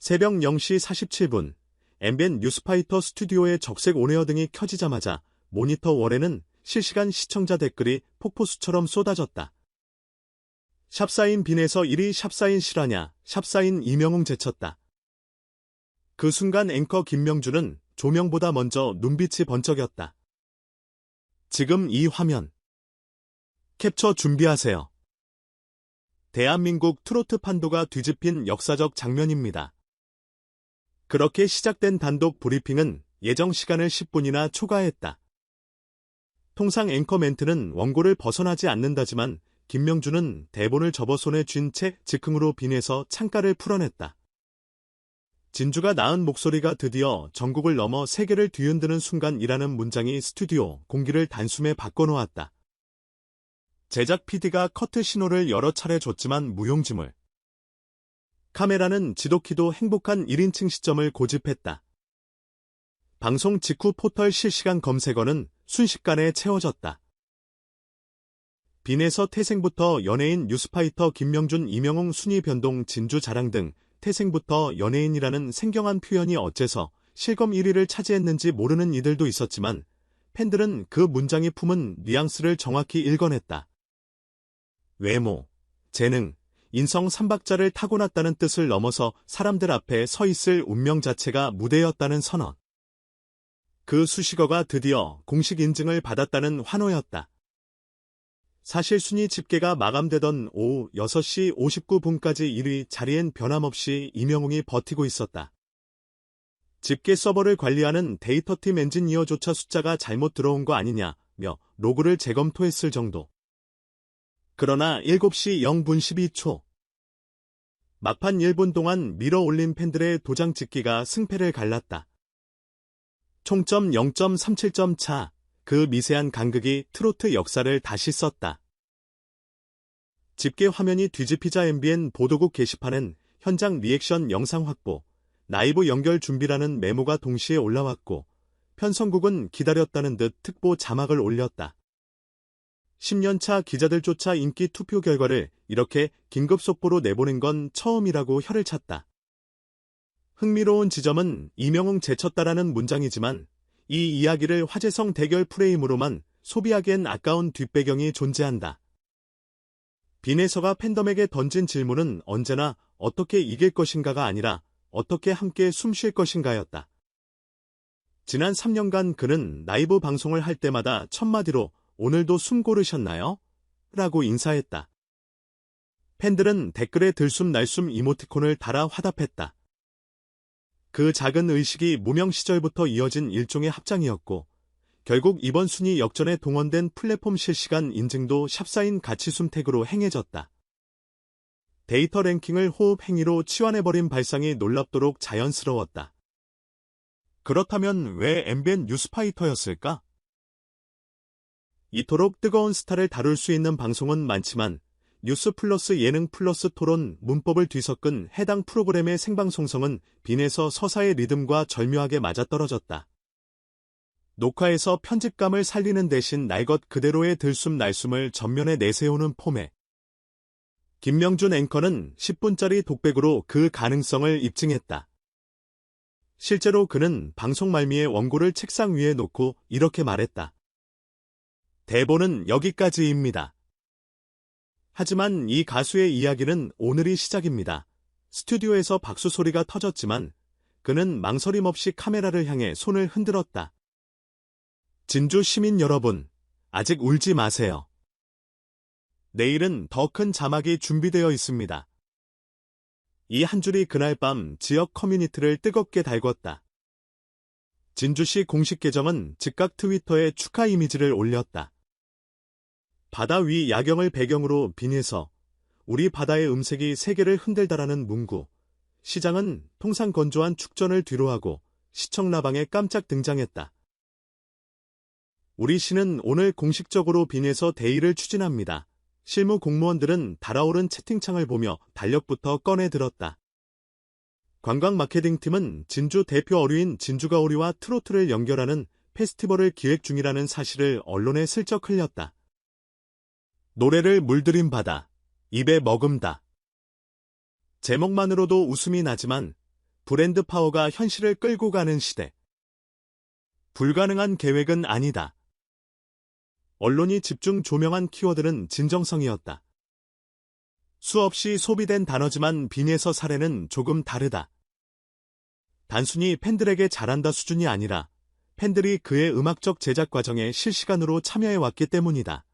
새벽 0시 47분, MBN 뉴스파이터 스튜디오의 적색 온에어 등이 켜지자마자 모니터 월에는 실시간 시청자 댓글이 폭포수처럼 쏟아졌다. 샵사인 빈에서 1위 샵사인 실화냐, 샵사인 이명웅 제쳤다. 그 순간 앵커 김명준은 조명보다 먼저 눈빛이 번쩍였다. 지금 이 화면 캡처 준비하세요. 대한민국 트로트 판도가 뒤집힌 역사적 장면입니다. 그렇게 시작된 단독 브리핑은 예정 시간을 10분이나 초과했다. 통상 앵커 멘트는 원고를 벗어나지 않는다지만 김명준은 대본을 접어 손에 쥔 채 즉흥으로 빈에서 창가를 풀어냈다. 진주가 낳은 목소리가 드디어 전국을 넘어 세계를 뒤흔드는 순간이라는 문장이 스튜디오 공기를 단숨에 바꿔놓았다. 제작 PD가 커트 신호를 여러 차례 줬지만 무용지물. 카메라는 지독히도 행복한 1인칭 시점을 고집했다. 방송 직후 포털 실시간 검색어는 순식간에 채워졌다. 빈에서 태생부터 연예인 뉴스파이터 김명준 이명웅 순위 변동 진주 자랑 등 태생부터 연예인이라는 생경한 표현이 어째서 실검 1위를 차지했는지 모르는 이들도 있었지만 팬들은 그 문장이 품은 뉘앙스를 정확히 읽어냈다. 외모, 재능, 인성 삼박자를 타고났다는 뜻을 넘어서 사람들 앞에 서 있을 운명 자체가 무대였다는 선언. 그 수식어가 드디어 공식 인증을 받았다는 환호였다. 사실 순위 집계가 마감되던 오후 6시 59분까지 1위 자리엔 변함없이 이명웅이 버티고 있었다. 집계 서버를 관리하는 데이터팀 엔지니어조차 숫자가 잘못 들어온 거 아니냐며 로그를 재검토했을 정도. 그러나 7시 0분 12초. 막판 1분 동안 밀어올린 팬들의 도장 찍기가 승패를 갈랐다. 총점 0.37점 차, 그 미세한 간극이 트로트 역사를 다시 썼다. 집계 화면이 뒤집히자 MBN 보도국 게시판엔 현장 리액션 영상 확보, 라이브 연결 준비라는 메모가 동시에 올라왔고 편성국은 기다렸다는 듯 특보 자막을 올렸다. 10년차 기자들조차 인기 투표 결과를 이렇게 긴급 속보로 내보낸 건 처음이라고 혀를 찼다. 흥미로운 지점은 이명웅 제쳤다라는 문장이지만 이 이야기를 화제성 대결 프레임으로만 소비하기엔 아까운 뒷배경이 존재한다. 빈에서가 팬덤에게 던진 질문은 언제나 어떻게 이길 것인가가 아니라 어떻게 함께 숨 쉴 것인가였다. 지난 3년간 그는 라이브 방송을 할 때마다 첫마디로 오늘도 숨 고르셨나요? 라고 인사했다. 팬들은 댓글에 들숨 날숨 이모티콘을 달아 화답했다. 그 작은 의식이 무명 시절부터 이어진 일종의 합장이었고 결국 이번 순위 역전에 동원된 플랫폼 실시간 인증도 샵사인 가치숨 태그로 행해졌다. 데이터 랭킹을 호흡 행위로 치환해버린 발상이 놀랍도록 자연스러웠다. 그렇다면 왜 MBN 뉴스파이터였을까? 이토록 뜨거운 스타를 다룰 수 있는 방송은 많지만 뉴스 플러스 예능 플러스 토론, 문법을 뒤섞은 해당 프로그램의 생방송성은 빈에서 서사의 리듬과 절묘하게 맞아떨어졌다. 녹화에서 편집감을 살리는 대신 날 것 그대로의 들숨 날숨을 전면에 내세우는 포맷. 김명준 앵커는 10분짜리 독백으로 그 가능성을 입증했다. 실제로 그는 방송 말미에 원고를 책상 위에 놓고 이렇게 말했다. 대본은 여기까지입니다. 하지만 이 가수의 이야기는 오늘이 시작입니다. 스튜디오에서 박수 소리가 터졌지만 그는 망설임 없이 카메라를 향해 손을 흔들었다. 진주 시민 여러분, 아직 울지 마세요. 내일은 더 큰 자막이 준비되어 있습니다. 이 한 줄이 그날 밤 지역 커뮤니티를 뜨겁게 달궜다. 진주시 공식 계정은 즉각 트위터에 축하 이미지를 올렸다. 바다 위 야경을 배경으로 빈에서 우리 바다의 음색이 세계를 흔들다라는 문구. 시장은 통상 건조한 축전을 뒤로하고 시청 라방에 깜짝 등장했다. 우리 시는 오늘 공식적으로 빈에서 대의를 추진합니다. 실무 공무원들은 달아오른 채팅창을 보며 달력부터 꺼내 들었다. 관광 마케팅팀은 진주 대표 어류인 진주가오리와 트로트를 연결하는 페스티벌을 기획 중이라는 사실을 언론에 슬쩍 흘렸다. 노래를 물들인 바다, 입에 머금다. 제목만으로도 웃음이 나지만 브랜드 파워가 현실을 끌고 가는 시대. 불가능한 계획은 아니다. 언론이 집중 조명한 키워드는 진정성이었다. 수없이 소비된 단어지만 빈에서 사례는 조금 다르다. 단순히 팬들에게 잘한다 수준이 아니라 팬들이 그의 음악적 제작 과정에 실시간으로 참여해왔기 때문이다.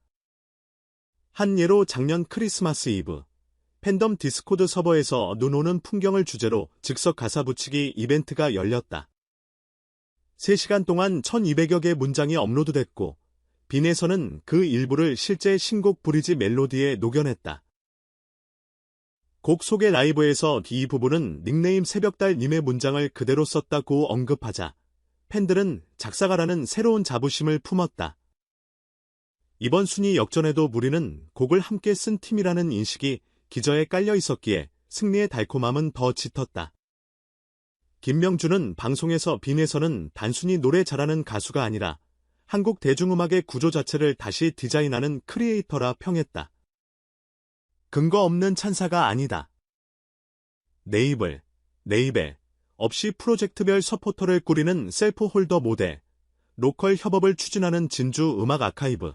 한 예로 작년 크리스마스 이브, 팬덤 디스코드 서버에서 눈 오는 풍경을 주제로 즉석 가사 붙이기 이벤트가 열렸다. 3시간 동안 1200여 개 문장이 업로드됐고, 빈에서는 그 일부를 실제 신곡 브리지 멜로디에 녹여냈다. 곡 소개 라이브에서 이 부분은 닉네임 새벽달님의 문장을 그대로 썼다고 언급하자 팬들은 작사가라는 새로운 자부심을 품었다. 이번 순위 역전에도 무리는 곡을 함께 쓴 팀이라는 인식이 기저에 깔려 있었기에 승리의 달콤함은 더 짙었다. 김명준은 방송에서 빈에서는 단순히 노래 잘하는 가수가 아니라 한국 대중음악의 구조 자체를 다시 디자인하는 크리에이터라 평했다. 근거 없는 찬사가 아니다. 네이블, 네이벨 없이 프로젝트별 서포터를 꾸리는 셀프 홀더 모델, 로컬 협업을 추진하는 진주 음악 아카이브,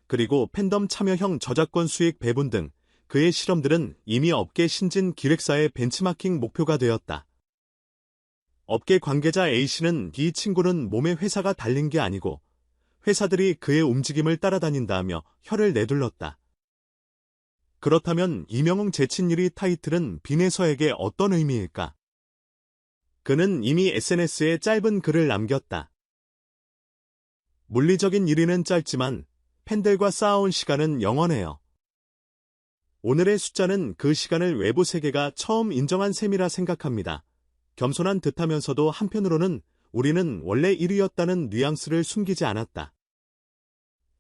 그리고 팬덤 참여형 저작권 수익 배분 등 그의 실험들은 이미 업계 신진 기획사의 벤치마킹 목표가 되었다. 업계 관계자 A씨는 이 친구는 몸에 회사가 달린 게 아니고 회사들이 그의 움직임을 따라다닌다며 혀를 내둘렀다. 그렇다면 이명웅 제친 1위 타이틀은 빈에서에게 어떤 의미일까? 그는 이미 SNS에 짧은 글을 남겼다. 물리적인 1위는 짧지만 팬들과 쌓아온 시간은 영원해요. 오늘의 숫자는 그 시간을 외부 세계가 처음 인정한 셈이라 생각합니다. 겸손한 듯하면서도 한편으로는 우리는 원래 1위였다는 뉘앙스를 숨기지 않았다.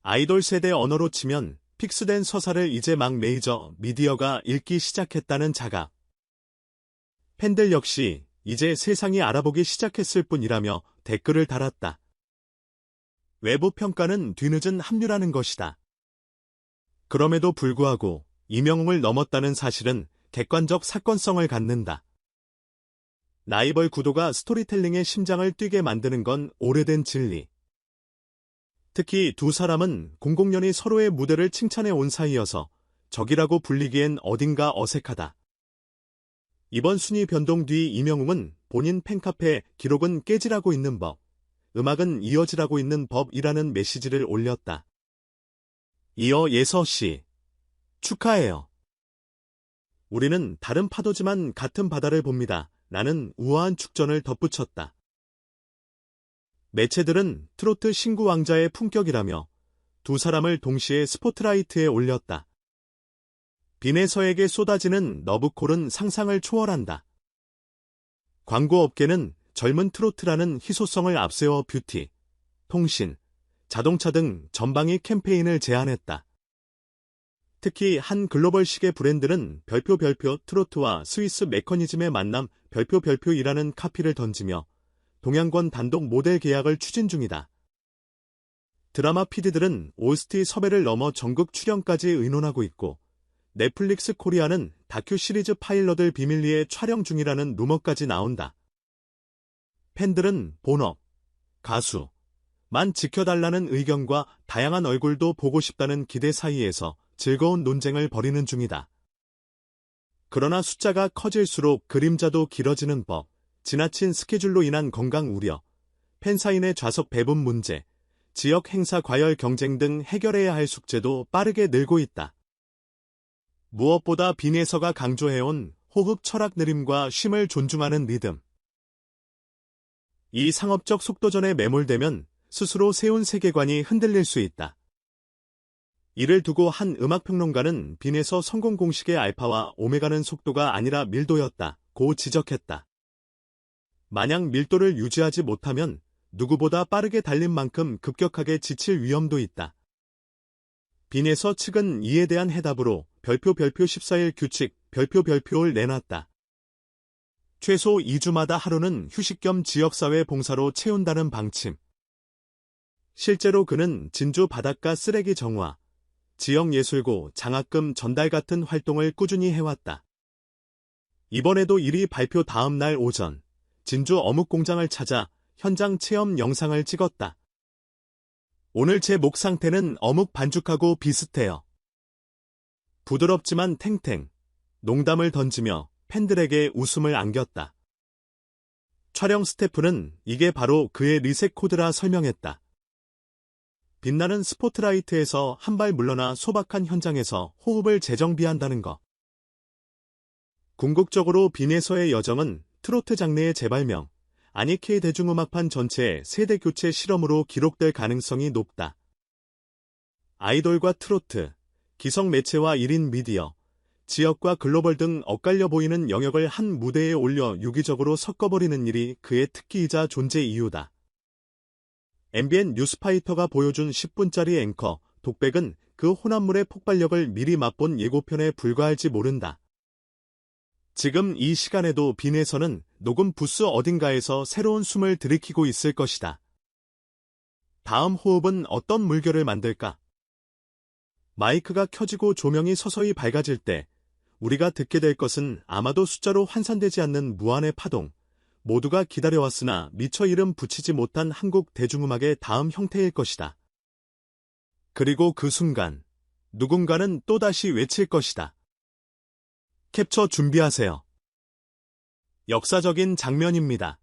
아이돌 세대 언어로 치면 픽스된 서사를 이제 막 메이저 미디어가 읽기 시작했다는 자각. 팬들 역시 이제 세상이 알아보기 시작했을 뿐이라며 댓글을 달았다. 외부 평가는 뒤늦은 합류라는 것이다. 그럼에도 불구하고 이명웅을 넘었다는 사실은 객관적 사건성을 갖는다. 라이벌 구도가 스토리텔링의 심장을 뛰게 만드는 건 오래된 진리. 특히 두 사람은 공공연히 서로의 무대를 칭찬해 온 사이여서 적이라고 불리기엔 어딘가 어색하다. 이번 순위 변동 뒤 이명웅은 본인 팬카페에 기록은 깨지라고 있는 법, 음악은 이어지라고 있는 법이라는 메시지를 올렸다. 이어 예서씨, 축하해요. 우리는 다른 파도지만 같은 바다를 봅니다. 라는 우아한 축전을 덧붙였다. 매체들은 트로트 신구 왕자의 품격이라며 두 사람을 동시에 스포트라이트에 올렸다. 빈에서에게 쏟아지는 러브콜은 상상을 초월한다. 광고업계는 젊은 트로트라는 희소성을 앞세워 뷰티, 통신, 자동차 등 전방위 캠페인을 제안했다. 특히 한 글로벌 시계 브랜드는 별표 트로트와 스위스 메커니즘의 만남 별표이라는 카피를 던지며 동양권 단독 모델 계약을 추진 중이다. 드라마 PD들은 OST 섭외를 넘어 전극 출연까지 의논하고 있고 넷플릭스 코리아는 다큐 시리즈 파일럿을 비밀리에 촬영 중이라는 루머까지 나온다. 팬들은 본업, 가수만 지켜달라는 의견과 다양한 얼굴도 보고 싶다는 기대 사이에서 즐거운 논쟁을 벌이는 중이다. 그러나 숫자가 커질수록 그림자도 길어지는 법, 지나친 스케줄로 인한 건강 우려, 팬사인회 좌석 배분 문제, 지역 행사 과열 경쟁 등 해결해야 할 숙제도 빠르게 늘고 있다. 무엇보다 빈에서가 강조해온 호흡 철학 느림과 쉼을 존중하는 리듬. 이 상업적 속도전에 매몰되면 스스로 세운 세계관이 흔들릴 수 있다. 이를 두고 한 음악평론가는 빈에서 성공 공식의 알파와 오메가는 속도가 아니라 밀도였다고 지적했다. 만약 밀도를 유지하지 못하면 누구보다 빠르게 달린 만큼 급격하게 지칠 위험도 있다. 빈에서 측은 이에 대한 해답으로 별표 14일 규칙 별표를 내놨다. 최소 2주마다 하루는 휴식 겸 지역사회 봉사로 채운다는 방침. 실제로 그는 진주 바닷가 쓰레기 정화, 지역예술고 장학금 전달 같은 활동을 꾸준히 해왔다. 이번에도 1위 발표 다음 날 오전 진주 어묵 공장을 찾아 현장 체험 영상을 찍었다. 오늘 제 목 상태는 어묵 반죽하고 비슷해요. 부드럽지만 탱탱. 농담을 던지며 팬들에게 웃음을 안겼다. 촬영 스태프는 이게 바로 그의 리셋 코드라 설명했다. 빛나는 스포트라이트에서 한 발 물러나 소박한 현장에서 호흡을 재정비한다는 것. 궁극적으로 빈에서의 여정은 트로트 장르의 재발명, 아니 K 대중음악판 전체의 세대 교체 실험으로 기록될 가능성이 높다. 아이돌과 트로트, 기성 매체와 1인 미디어, 지역과 글로벌 등 엇갈려 보이는 영역을 한 무대에 올려 유기적으로 섞어버리는 일이 그의 특기이자 존재 이유다. MBN 뉴스파이터가 보여준 10분짜리 앵커, 독백은 그 혼합물의 폭발력을 미리 맛본 예고편에 불과할지 모른다. 지금 이 시간에도 빈에서는 녹음 부스 어딘가에서 새로운 숨을 들이키고 있을 것이다. 다음 호흡은 어떤 물결을 만들까? 마이크가 켜지고 조명이 서서히 밝아질 때 우리가 듣게 될 것은 아마도 숫자로 환산되지 않는 무한의 파동, 모두가 기다려왔으나 미처 이름 붙이지 못한 한국 대중음악의 다음 형태일 것이다. 그리고 그 순간 누군가는 또다시 외칠 것이다. 캡처 준비하세요. 역사적인 장면입니다.